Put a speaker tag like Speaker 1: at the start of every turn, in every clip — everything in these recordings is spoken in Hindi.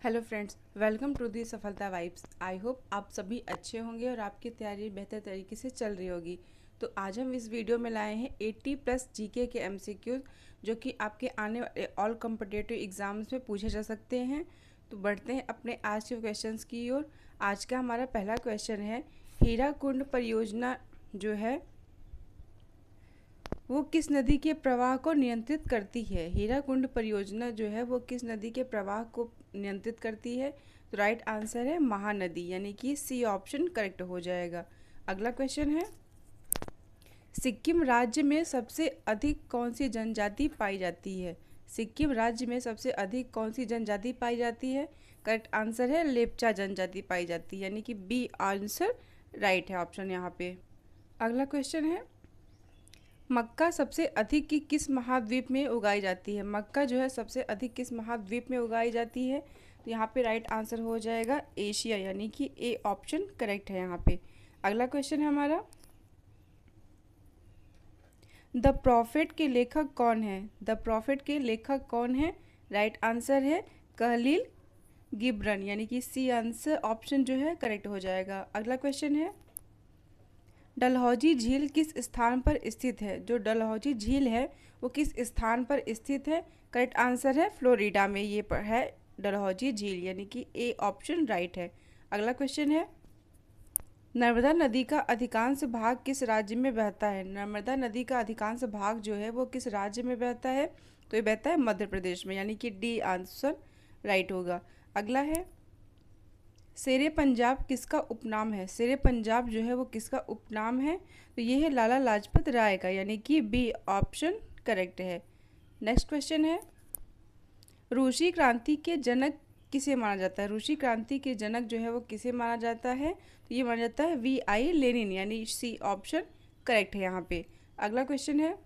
Speaker 1: Hello friends, welcome to the Safalta vibes. I hope आप सभी अच्छे होंगे और आपकी तैयारी बेहतर तरीके से चल रही होगी। तो आज हम इस वीडियो में लाए हैं 80 प्लस जीके के एमसीक्यूज जो कि आपके आने वाले ऑल कॉम्पिटिटिव एग्जाम्स में पूछे जा सकते हैं। तो बढ़ते हैं अपने आज के क्वेश्चंस की ओर। आज का हमारा पहला क्वेश्चन है, हीराकुंड परियोजना जो है वो किस नदी के प्रवाह को नियंत्रित करती है। हीराकुंड परियोजना जो है वो किस नदी के प्रवाह को नियंत्रित करती है। तो राइट आंसर है महानदी, यानी कि सी ऑप्शन करेक्ट हो जाएगा। अगला क्वेश्चन है, सिक्किम राज्य में सबसे अधिक कौन सी जनजाति पाई जाती है। सिक्किम राज्य में सबसे अधिक कौन सी जनजाति पाई जाती है। करेक्ट आंसर है लेप्चा जनजाति पाई जाती है, यानी कि बी आंसर राइट है ऑप्शन यहाँ पे। अगला क्वेश्चन है, मक्का सबसे अधिक किस महाद्वीप में उगाई जाती है। मक्का जो है सबसे अधिक किस महाद्वीप में उगाई जाती है। तो यहाँ पे राइट आंसर हो जाएगा एशिया, यानी कि ए ऑप्शन करेक्ट है यहाँ पे। अगला क्वेश्चन है हमारा, द प्रॉफिट के लेखक कौन है। द प्रॉफिट के लेखक कौन है। राइट आंसर है कलील गिब्रन, यानी कि सी आंसर ऑप्शन जो है करेक्ट हो जाएगा। अगला क्वेश्चन है, डलहौजी झील किस स्थान पर स्थित है। जो डलहौजी झील है वो किस स्थान पर स्थित है। करेक्ट आंसर है फ्लोरिडा में ये पर है डलहौजी झील, यानी कि ए ऑप्शन राइट है। अगला क्वेश्चन है, नर्मदा नदी का अधिकांश भाग किस राज्य में बहता है। नर्मदा नदी का अधिकांश भाग जो है वो किस राज्य में बहता है। तो ये बहता है मध्य प्रदेश में, यानी कि डी आंसर राइट होगा। अगला है, शेरे पंजाब किसका उपनाम है। शेरे पंजाब जो है वो किसका उपनाम है। तो ये है लाला लाजपत राय का, यानी कि बी ऑप्शन करेक्ट है। नेक्स्ट क्वेश्चन है, रूसी क्रांति के जनक किसे माना जाता है। रूसी क्रांति के जनक जो है वो किसे माना जाता है। तो ये माना जाता है वी आई लेनिन, यानी सी ऑप्शन करेक्ट है यहाँ पे। अगला क्वेश्चन है,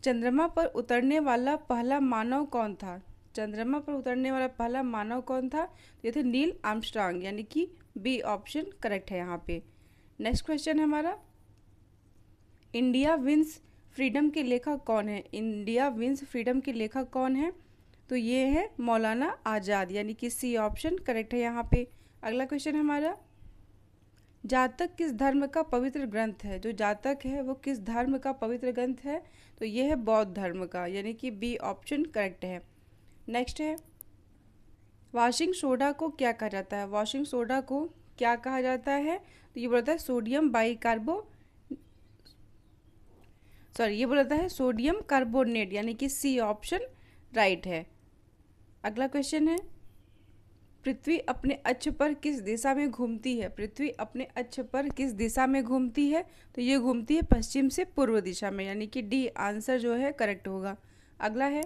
Speaker 1: चंद्रमा पर उतरने वाला पहला मानव कौन था। चंद्रमा पर उतरने वाला पहला मानव कौन था। तो ये थे नील आर्मस्ट्रांग, यानी कि बी ऑप्शन करेक्ट है यहाँ पे। नेक्स्ट क्वेश्चन है हमारा, इंडिया विंस फ्रीडम के लेखक कौन है। इंडिया विंस फ्रीडम के लेखक कौन है। तो ये है मौलाना आज़ाद, यानी कि सी ऑप्शन करेक्ट है यहाँ पे। अगला क्वेश्चन है हमारा, जातक किस धर्म का पवित्र ग्रंथ है। जो जातक है वो किस धर्म का पवित्र ग्रंथ है। तो ये है बौद्ध धर्म का, यानी कि बी ऑप्शन करेक्ट है। नेक्स्ट है, वॉशिंग सोडा को क्या कहा जाता है। वॉशिंग सोडा को क्या कहा जाता है। तो ये बोलता है सोडियम ये बोलता है सोडियम कार्बोनेट, यानी कि सी ऑप्शन राइट है। अगला क्वेश्चन है, पृथ्वी अपने अक्ष पर किस दिशा में घूमती है। पृथ्वी अपने अक्ष पर किस दिशा में घूमती है। तो ये घूमती है पश्चिम से पूर्व दिशा में, यानी कि डी आंसर जो है करेक्ट होगा। अगला है,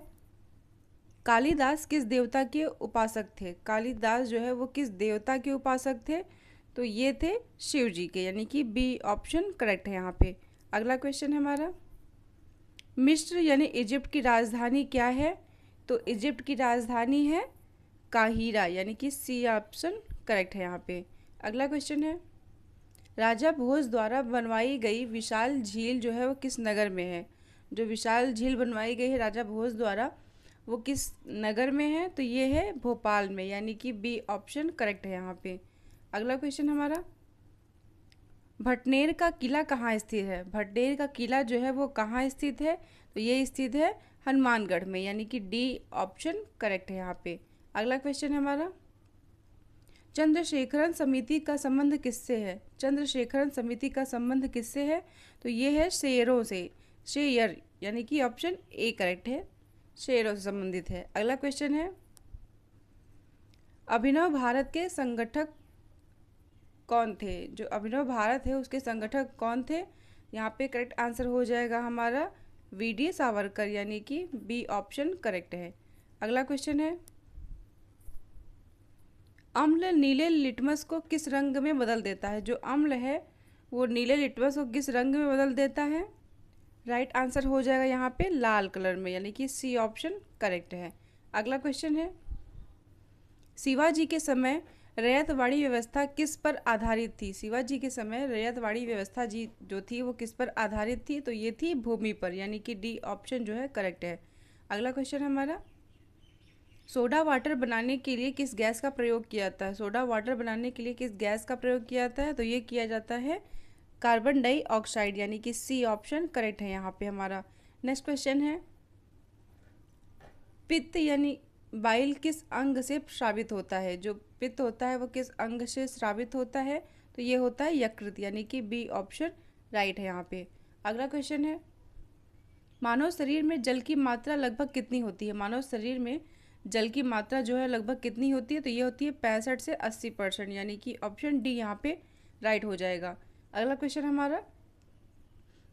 Speaker 1: कालिदास किस देवता के उपासक थे। कालिदास जो है वो किस देवता के उपासक थे। तो ये थे शिव जी के, यानी कि बी ऑप्शन करेक्ट है यहाँ पे। अगला क्वेश्चन है हमारा, मिस्र यानी इजिप्ट की राजधानी क्या है। तो इजिप्ट की राजधानी है काहिरा, यानी कि सी ऑप्शन करेक्ट है यहाँ पे। अगला क्वेश्चन है, राजा भोज द्वारा बनवाई गई विशाल झील जो है वो किस नगर में है। जो विशाल झील बनवाई गई है राजा भोज द्वारा वो किस नगर में है। तो ये है भोपाल में, यानी कि बी ऑप्शन करेक्ट है यहाँ पे। अगला क्वेश्चन हमारा, भटनेर का किला कहाँ स्थित है। भटनेर का किला जो है वो कहाँ स्थित है। तो ये स्थित है हनुमानगढ़ में, यानी कि डी ऑप्शन करेक्ट है यहाँ पे। अगला क्वेश्चन है हमारा, चंद्रशेखरन समिति का संबंध किससे है। चंद्रशेखरन समिति का संबंध किससे है। तो ये है शेयरों से, शेयर, यानी कि ऑप्शन ए करेक्ट है, शेयरों से संबंधित है। अगला क्वेश्चन है, अभिनव भारत के संगठक कौन थे। जो अभिनव भारत है उसके संगठक कौन थे। यहाँ पे करेक्ट आंसर हो जाएगा हमारा वी डी सावरकर, यानी कि बी ऑप्शन करेक्ट है। अगला क्वेश्चन है, अम्ल नीले लिटमस को किस रंग में बदल देता है। जो अम्ल है वो नीले लिटमस को किस रंग में बदल देता है। राइट आंसर हो जाएगा यहाँ पे लाल कलर में, यानी कि सी ऑप्शन करेक्ट है। अगला क्वेश्चन है, शिवाजी के समय रैयतवाड़ी व्यवस्था किस पर आधारित थी। शिवाजी के समय रैयतवाड़ी व्यवस्था जी जो थी वो किस पर आधारित थी। तो ये थी भूमि पर, यानी कि डी ऑप्शन जो है करेक्ट है। अगला क्वेश्चन है हमारा, सोडा वाटर बनाने के लिए किस गैस का प्रयोग किया जाता है? सोडा वाटर बनाने के लिए किस गैस का प्रयोग किया जाता है? तो ये किया जाता है कार्बन डाइऑक्साइड, यानी कि सी ऑप्शन करेक्ट है यहाँ पे हमारा। नेक्स्ट क्वेश्चन है, पित्त यानी बाइल किस अंग से स्रावित होता है? जो पित्त होता है वो किस अंग से स्रावित होता है? तो ये होता है यकृत, यानी कि बी ऑप्शन राइट है यहाँ पे। अगला क्वेश्चन है, मानव शरीर में जल की मात्रा लगभग कितनी होती है? मानव शरीर में जल की मात्रा जो है लगभग कितनी होती है? तो ये होती है 65 से 80%, यानी कि ऑप्शन डी यहाँ पे राइट हो जाएगा। अगला क्वेश्चन हमारा,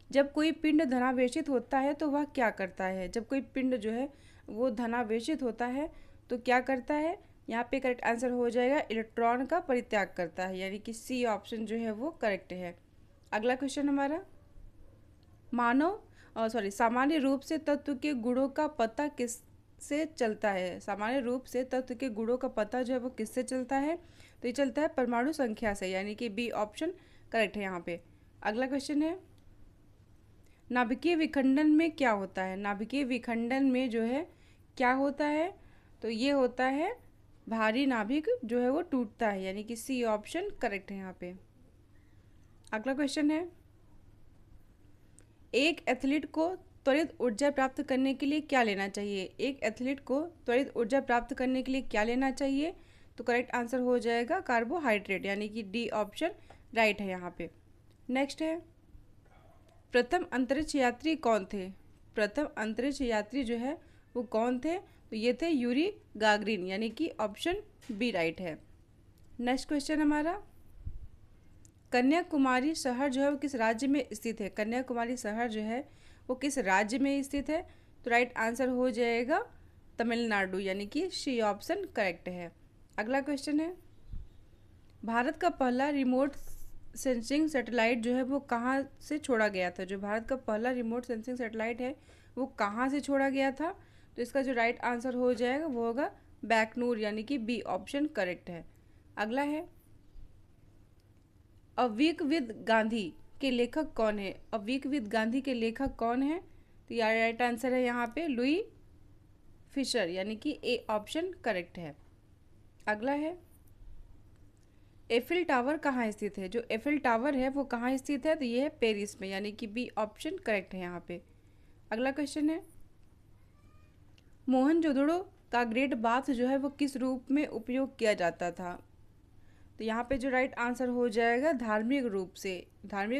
Speaker 1: जब कोई पिंड धनावेशित होता है तो वह क्या करता है? जब कोई पिंड जो है वो धनावेशित होता है तो क्या करता है? यहाँ पे करेक्ट आंसर हो जाएगा इलेक्ट्रॉन का परित्याग करता है, यानी कि सी ऑप्शन जो है वो करेक्ट है। अगला क्वेश्चन हमारा, सामान्य रूप से तत्व के गुणों का पता किससे चलता है? सामान्य रूप से तत्व के गुणों का पता जो है वो किससे चलता है? तो ये चलता है परमाणु संख्या से, यानी कि बी ऑप्शन करेक्ट है यहाँ पे। अगला क्वेश्चन है, नाभिकीय विखंडन में क्या होता है? नाभिकीय विखंडन में जो है क्या होता है? तो ये होता है भारी नाभिक जो है वो टूटता है, यानी कि सी ऑप्शन करेक्ट है यहाँ पे। अगला क्वेश्चन है, एक एथलीट को त्वरित ऊर्जा प्राप्त करने के लिए क्या लेना चाहिए? एक एथलीट को त्वरित ऊर्जा प्राप्त करने के लिए क्या लेना चाहिए? तो करेक्ट आंसर हो जाएगा कार्बोहाइड्रेट, यानी कि डी ऑप्शन राइट है यहाँ पे। नेक्स्ट है, प्रथम अंतरिक्ष यात्री कौन थे? प्रथम अंतरिक्ष यात्री जो है वो कौन थे? तो ये थे यूरी गागरिन, यानी कि ऑप्शन बी राइट है। नेक्स्ट क्वेश्चन हमारा, कन्याकुमारी शहर जो है वो किस राज्य में स्थित है? कन्याकुमारी शहर जो है वो किस राज्य में स्थित है? तो राइट आंसर हो जाएगा तमिलनाडु, यानी कि सी ऑप्शन करेक्ट है। अगला क्वेश्चन है, भारत का पहला रिमोट सेंसिंग सैटेलाइट जो है वो कहाँ से छोड़ा गया था? जो भारत का पहला रिमोट सेंसिंग सैटेलाइट है वो कहाँ से छोड़ा गया था? तो इसका जो राइट आंसर हो जाएगा वो होगा बैकनूर, यानी कि बी ऑप्शन करेक्ट है। अगला है, अ वीक विद गांधी के लेखक कौन है? अ वीक विद गांधी के लेखक कौन है? तो यार राइट आंसर है यहाँ पे लुई फिशर, यानी कि ए ऑप्शन करेक्ट है। अगला है, एफिल टावर कहाँ स्थित है? जो एफिल टावर है वो कहाँ स्थित है? तो ये है पेरिस में, यानी कि बी ऑप्शन करेक्ट है यहाँ पे। अगला क्वेश्चन है, मोहनजोदड़ो का ग्रेट बाथ जो है वो किस रूप में उपयोग किया जाता था? तो यहाँ पे जो राइट आंसर हो जाएगा धार्मिक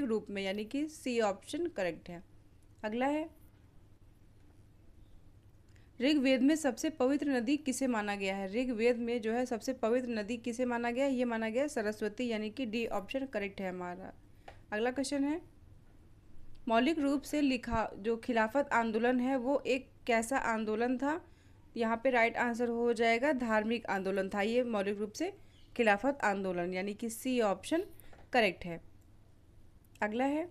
Speaker 1: रूप में, यानी कि सी ऑप्शन करेक्ट है। अगला है, ऋग्वेद में सबसे पवित्र नदी किसे माना गया है? ऋग्वेद में जो है सबसे पवित्र नदी किसे माना गया है? ये माना गया है सरस्वती, यानी कि डी ऑप्शन करेक्ट है हमारा। अगला क्वेश्चन है, मौलिक रूप से लिखा जो खिलाफत आंदोलन है वो एक कैसा आंदोलन था? यहाँ पे राइट आंसर हो जाएगा धार्मिक आंदोलन था ये मौलिक रूप से खिलाफत आंदोलन, यानी कि सी ऑप्शन करेक्ट है। अगला है,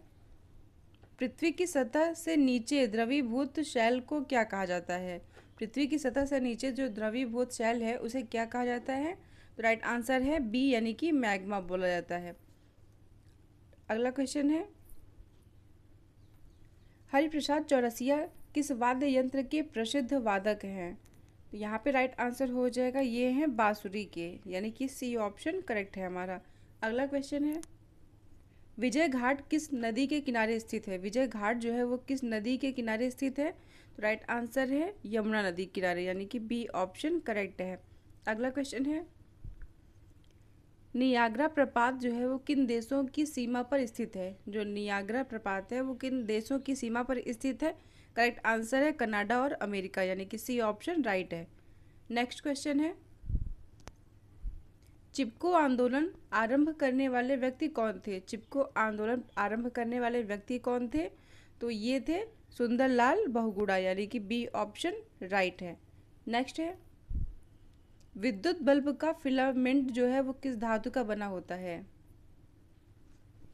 Speaker 1: पृथ्वी की सतह से नीचे द्रवीभूत शैल को क्या कहा जाता है? पृथ्वी की सतह से नीचे जो द्रवीभूत शैल है उसे क्या कहा जाता है? तो राइट आंसर है बी, यानी कि मैग्मा बोला जाता है। अगला क्वेश्चन है, हरिप्रसाद चौरसिया किस वाद्य यंत्र के प्रसिद्ध वादक हैं? तो यहाँ पे राइट आंसर हो जाएगा ये हैं बांसुरी के, यानी कि सी ऑप्शन करेक्ट है हमारा। अगला क्वेश्चन है, विजय घाट किस नदी के किनारे स्थित है? विजय घाट जो है वो किस नदी के किनारे स्थित है? तो राइट आंसर है यमुना नदी के किनारे, यानी कि बी ऑप्शन करेक्ट है। अगला क्वेश्चन है, नियाग्रा प्रपात जो है वो किन देशों की सीमा पर स्थित है? जो नियाग्रा प्रपात है वो किन देशों की सीमा पर स्थित है? करेक्ट आंसर है कनाडा और अमेरिका, यानी कि सी ऑप्शन राइट है। नेक्स्ट क्वेश्चन है, चिपको आंदोलन आरंभ करने वाले व्यक्ति कौन थे? चिपको आंदोलन आरंभ करने वाले व्यक्ति कौन थे? तो ये थे सुंदरलाल बहुगुणा, यानी कि बी ऑप्शन राइट है। नेक्स्ट है, विद्युत बल्ब का फिलामेंट जो है वो किस धातु का बना होता है?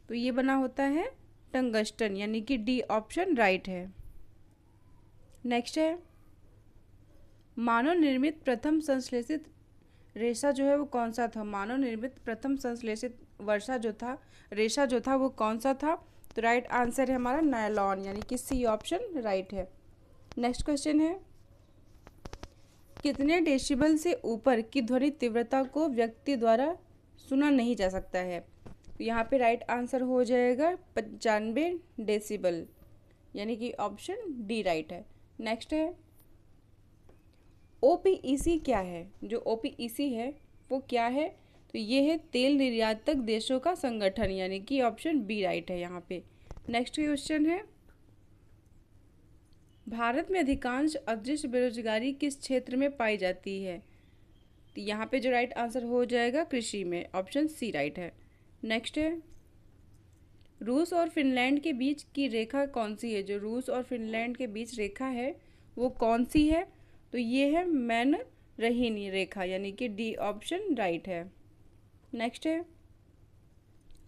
Speaker 1: तो ये बना होता है टंगस्टन, यानी कि डी ऑप्शन राइट है। नेक्स्ट है, मानव निर्मित प्रथम संश्लेषित रेशा जो है वो कौन सा था? मानव निर्मित प्रथम संश्लेषित रेशा जो था वो कौन सा था? तो राइट आंसर है हमारा नायलॉन, यानी कि सी ऑप्शन राइट है। नेक्स्ट क्वेश्चन है, कितने डेसिबल से ऊपर की ध्वनि तीव्रता को व्यक्ति द्वारा सुना नहीं जा सकता है? तो यहाँ पे राइट आंसर हो जाएगा 95 डेसिबल, यानी कि ऑप्शन डी राइट है। नेक्स्ट है OPEC क्या है? जो OPEC है वो क्या है? तो ये है तेल निर्यातक देशों का संगठन, यानी कि ऑप्शन बी राइट है यहाँ पे। नेक्स्ट क्वेश्चन है भारत में अधिकांश अदृश्य बेरोजगारी किस क्षेत्र में पाई जाती है? तो यहाँ पे जो राइट आंसर हो जाएगा कृषि में, ऑप्शन सी राइट है। नेक्स्ट है रूस और फिनलैंड के बीच की रेखा कौन सी है? जो रूस और फिनलैंड के बीच रेखा है वो कौन सी है? तो ये है मैनरहीन रेखा, यानी कि डी ऑप्शन राइट है। नेक्स्ट है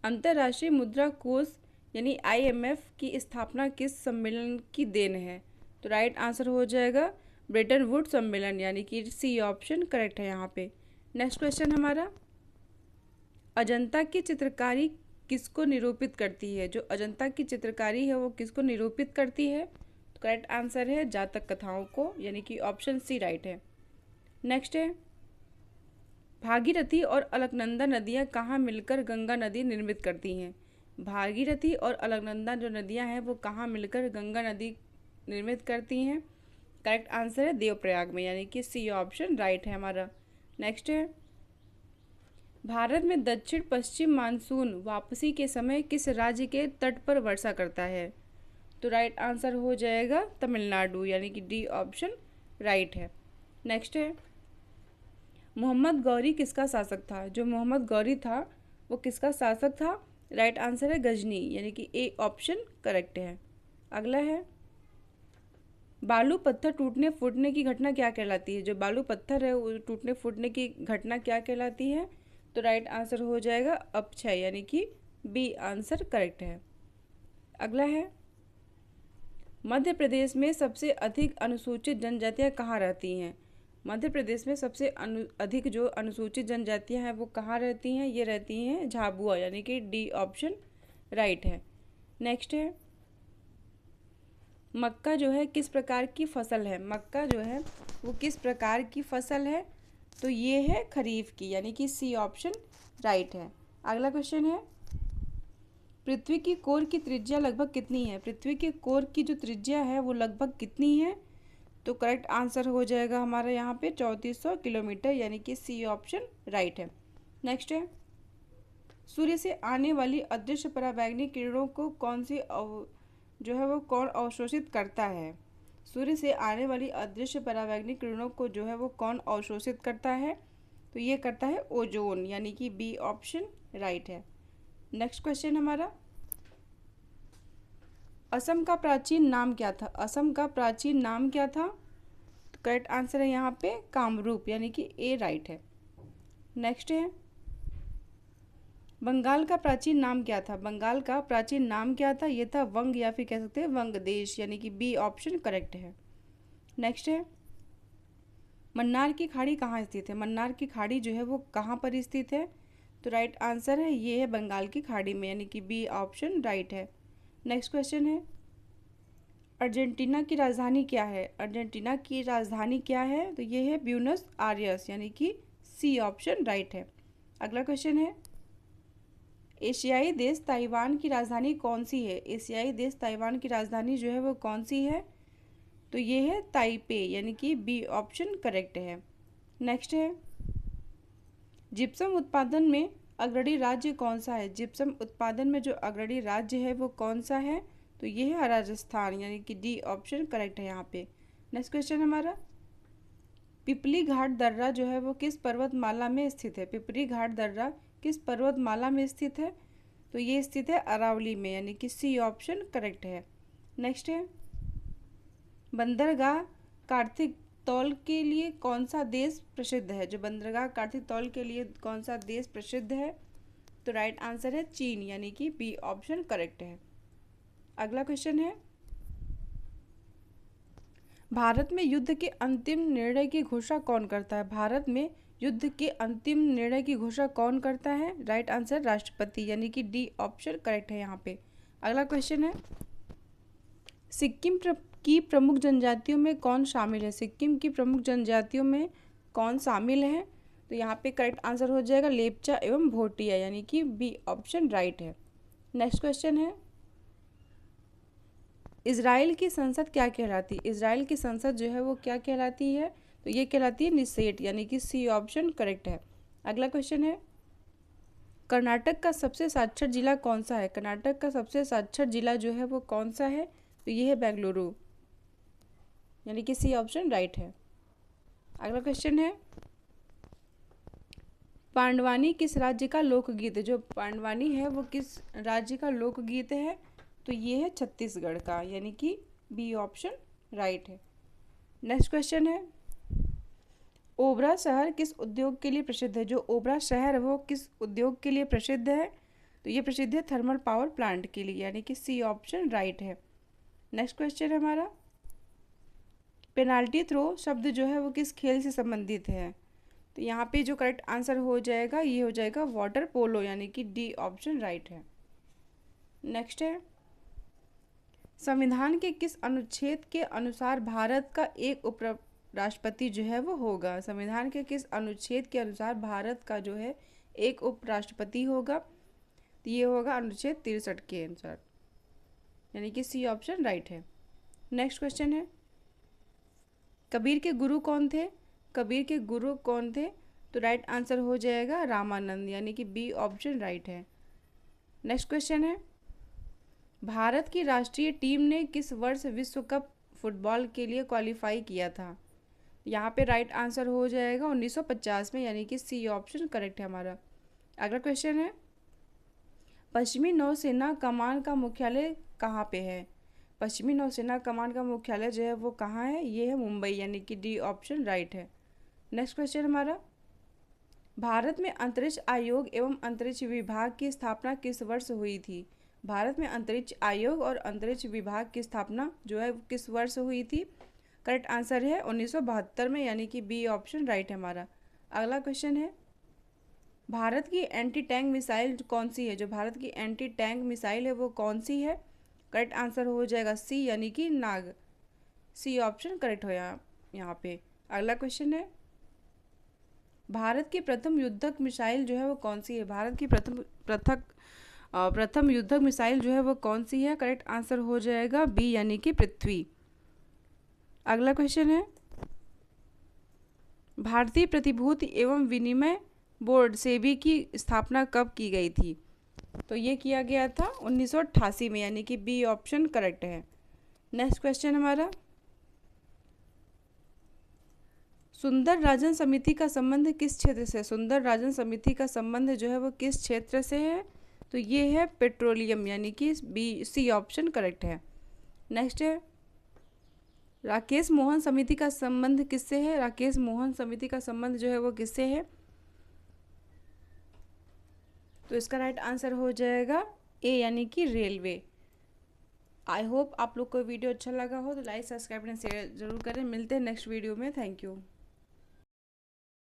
Speaker 1: अंतर्राष्ट्रीय मुद्रा कोष यानी IMF की स्थापना किस सम्मेलन की देन है? तो राइट आंसर हो जाएगा ब्रेटन वुड सम्मेलन, यानी कि सी ऑप्शन करेक्ट है यहाँ पे। नेक्स्ट क्वेश्चन हमारा अजंता की चित्रकारी किसको निरूपित करती है? जो अजंता की चित्रकारी है वो किसको निरूपित करती है? तो करेक्ट आंसर है जातक कथाओं को, यानी कि ऑप्शन सी राइट है। नेक्स्ट है भागीरथी और अलकनंदा नदियाँ कहाँ मिलकर गंगा नदी निर्मित करती हैं? भागीरथी और अलकनंदा जो नदियाँ हैं वो कहाँ मिलकर गंगा नदी निर्मित करती हैं? करेक्ट आंसर है देवप्रयाग में, यानी कि सी ऑप्शन राइट है हमारा। नेक्स्ट है भारत में दक्षिण पश्चिम मानसून वापसी के समय किस राज्य के तट पर वर्षा करता है? तो राइट आंसर हो जाएगा तमिलनाडु, यानी कि डी ऑप्शन राइट है। नेक्स्ट है मोहम्मद गौरी किसका शासक था? जो मोहम्मद गौरी था वो किसका शासक था? राइट आंसर है गजनी, यानी कि ए ऑप्शन करेक्ट है। अगला है बालू पत्थर टूटने फूटने की घटना क्या कहलाती है? जो बालू पत्थर है वो टूटने फूटने की घटना क्या कहलाती है? तो राइट आंसर हो जाएगा अपक्षय, यानी कि बी आंसर करेक्ट है। अगला है मध्य प्रदेश में सबसे अधिक अनुसूचित जनजातियाँ कहाँ रहती हैं? मध्य प्रदेश में सबसे अधिक जो अनुसूचित जनजातियाँ हैं वो कहाँ रहती हैं? ये रहती हैं झाबुआ, यानी कि डी ऑप्शन राइट है। नेक्स्ट है मक्का जो है किस प्रकार की फसल है? मक्का जो है वो किस प्रकार की फसल है? तो ये है खरीफ की, यानी कि सी ऑप्शन राइट है। अगला क्वेश्चन है पृथ्वी की कोर की त्रिज्या लगभग कितनी है? पृथ्वी की कोर की जो त्रिज्या है वो लगभग कितनी है? तो करेक्ट आंसर हो जाएगा हमारा यहाँ पे 3400 किलोमीटर, यानी कि सी ऑप्शन राइट है। नेक्स्ट है सूर्य से आने वाली अदृश्य पराबैंगनी किरणों को कौन सी जो है वो कौन अवशोषित करता है? सूर्य से आने वाली अदृश्य पराबैंगनी किरणों को जो है वो कौन अवशोषित करता है? तो ये करता है ओजोन, यानी कि बी ऑप्शन राइट है। नेक्स्ट क्वेश्चन हमारा असम का प्राचीन नाम क्या था? असम का प्राचीन नाम क्या था? तो करेक्ट आंसर है यहाँ पे कामरूप, यानी कि ए राइट है। नेक्स्ट है बंगाल का प्राचीन नाम क्या था? बंगाल का प्राचीन नाम क्या था? ये था वंग, या फिर कह सकते हैं वंग देश, यानी कि बी ऑप्शन करेक्ट है। नेक्स्ट है मन्नार की खाड़ी कहाँ स्थित है? मन्नार की खाड़ी जो है वो कहाँ पर स्थित है? तो राइट आंसर है ये है बंगाल की खाड़ी में, यानी कि बी ऑप्शन राइट है। नेक्स्ट क्वेश्चन है अर्जेंटीना की राजधानी क्या है? अर्जेंटीना की राजधानी क्या है? तो ये है ब्यूनस आयर्स, यानी कि सी ऑप्शन राइट है। अगला क्वेश्चन है एशियाई देश ताइवान की राजधानी कौन सी है? एशियाई देश ताइवान की राजधानी जो है वो कौन सी है? तो ये है ताइपे, यानी कि बी ऑप्शन करेक्ट है। नेक्स्ट है जिप्सम उत्पादन में अग्रणी राज्य कौन सा है? जिप्सम उत्पादन में जो अग्रणी राज्य है वो कौन सा है? तो ये है राजस्थान, यानी कि डी ऑप्शन करेक्ट है यहाँ पे। नेक्स्ट क्वेश्चन हमारा पिपली घाट दर्रा जो है वो किस पर्वतमाला में स्थित है? पिपली घाट दर्रा किस पर्वतमाला में स्थित है? तो ये स्थित है अरावली में, यानी कि सी ऑप्शन करेक्ट है। नेक्स्ट है बंदरगाह कार्तिक तौल के लिए कौन सा देश प्रसिद्ध है? जो बंदरगाह कार्तिक तौल के लिए कौन सा देश प्रसिद्ध है? तो राइट आंसर है चीन, यानी कि बी ऑप्शन करेक्ट है। अगला क्वेश्चन है भारत में युद्ध के अंतिम निर्णय की घोषणा कौन करता है? भारत में युद्ध के अंतिम निर्णय की घोषणा कौन करता है? राइट आंसर राष्ट्रपति, यानी कि डी ऑप्शन करेक्ट है यहाँ पे। अगला क्वेश्चन है सिक्किम की प्रमुख जनजातियों में कौन शामिल है? सिक्किम की प्रमुख जनजातियों में कौन शामिल है? तो यहाँ पे करेक्ट आंसर हो जाएगा लेप्चा एवं भोटिया, यानी कि बी ऑप्शन राइट है। नेक्स्ट क्वेश्चन है, इजराइल की संसद क्या कहलाती है? इजराइल की संसद जो है वो क्या कहलाती है? तो ये कहलाती है निसेट, यानी कि सी ऑप्शन करेक्ट है। अगला क्वेश्चन है, कर्नाटक का सबसे साक्षर जिला कौन सा है? कर्नाटक का सबसे साक्षर जिला जो है वो कौन सा है? तो ये है बेंगलुरु, यानी कि सी ऑप्शन राइट है। अगला क्वेश्चन है, पांडवानी किस राज्य का लोकगीत है? जो पांडवानी है वो किस राज्य का लोकगीत है? तो ये है छत्तीसगढ़ का, यानी कि बी ऑप्शन राइट है। नेक्स्ट क्वेश्चन है, ओबरा शहर किस उद्योग के लिए प्रसिद्ध है? जो ओबरा शहर है वो किस उद्योग के लिए प्रसिद्ध है? तो ये प्रसिद्ध है थर्मल पावर प्लांट के लिए, यानी कि सी ऑप्शन राइट है। नेक्स्ट क्वेश्चन है हमारा, पेनाल्टी थ्रो शब्द जो है वो किस खेल से संबंधित है? तो यहाँ पे जो करेक्ट आंसर हो जाएगा ये हो जाएगा वाटर पोलो, यानी कि डी ऑप्शन राइट है। नेक्स्ट है, संविधान के किस अनुच्छेद के अनुसार भारत का एक उपराष्ट्रपति जो है वो होगा? संविधान के किस अनुच्छेद के अनुसार भारत का जो है एक उपराष्ट्रपति होगा? तो ये होगा अनुच्छेद 63 के अनुसार, यानी कि सी ऑप्शन राइट है। नेक्स्ट क्वेश्चन है, कबीर के गुरु कौन थे? कबीर के गुरु कौन थे? तो राइट आंसर हो जाएगा रामानंद, यानी कि बी ऑप्शन राइट है। नेक्स्ट क्वेश्चन है, भारत की राष्ट्रीय टीम ने किस वर्ष विश्व कप फुटबॉल के लिए क्वालिफाई किया था? यहाँ पे राइट आंसर हो जाएगा 1950 में, यानी कि सी ऑप्शन करेक्ट है हमारा। अगला क्वेश्चन है, पश्चिमी नौसेना कमान का मुख्यालय कहाँ पे है? पश्चिमी नौसेना कमान का मुख्यालय जो है वो कहाँ है? ये है मुंबई, यानी कि डी ऑप्शन राइट है। नेक्स्ट क्वेश्चन हमारा, भारत में अंतरिक्ष आयोग एवं अंतरिक्ष विभाग की स्थापना किस वर्ष हुई थी? भारत में अंतरिक्ष आयोग और अंतरिक्ष विभाग की स्थापना जो है किस वर्ष हुई थी? करेक्ट आंसर है 1972 में, यानी कि बी ऑप्शन राइट है हमारा। अगला क्वेश्चन है, भारत की एंटी टैंक मिसाइल कौन सी है? जो भारत की एंटी टैंक मिसाइल है वो कौन सी है? करेक्ट आंसर हो जाएगा सी, यानी कि नाग, सी ऑप्शन करेक्ट हो यहाँ पे। अगला क्वेश्चन है, भारत की प्रथम युद्धक मिसाइल जो है वो कौन सी है? भारत की प्रथम युद्धक मिसाइल जो है वो कौन सी है? करेक्ट आंसर हो जाएगा बी, यानी कि पृथ्वी। अगला क्वेश्चन है, भारतीय प्रतिभूति एवं विनिमय बोर्ड सेबी की स्थापना कब की गई थी? तो ये किया गया था 1988 में, यानी कि बी ऑप्शन करेक्ट है। नेक्स्ट क्वेश्चन हमारा, सुंदर राजन समिति का संबंध किस क्षेत्र से? सुंदर राजन समिति का संबंध जो है वो किस क्षेत्र से है? तो ये है पेट्रोलियम, यानी कि बी, सी ऑप्शन करेक्ट है। नेक्स्ट है, राकेश मोहन समिति का संबंध किससे है? राकेश मोहन समिति का संबंध जो है वो किससे है? तो इसका राइट आंसर हो जाएगा ए, यानी कि रेलवे। आई होप आप लोग को वीडियो अच्छा लगा हो तो लाइक, सब्सक्राइब एंड शेयर जरूर करें। मिलते हैं नेक्स्ट वीडियो में। Thank you.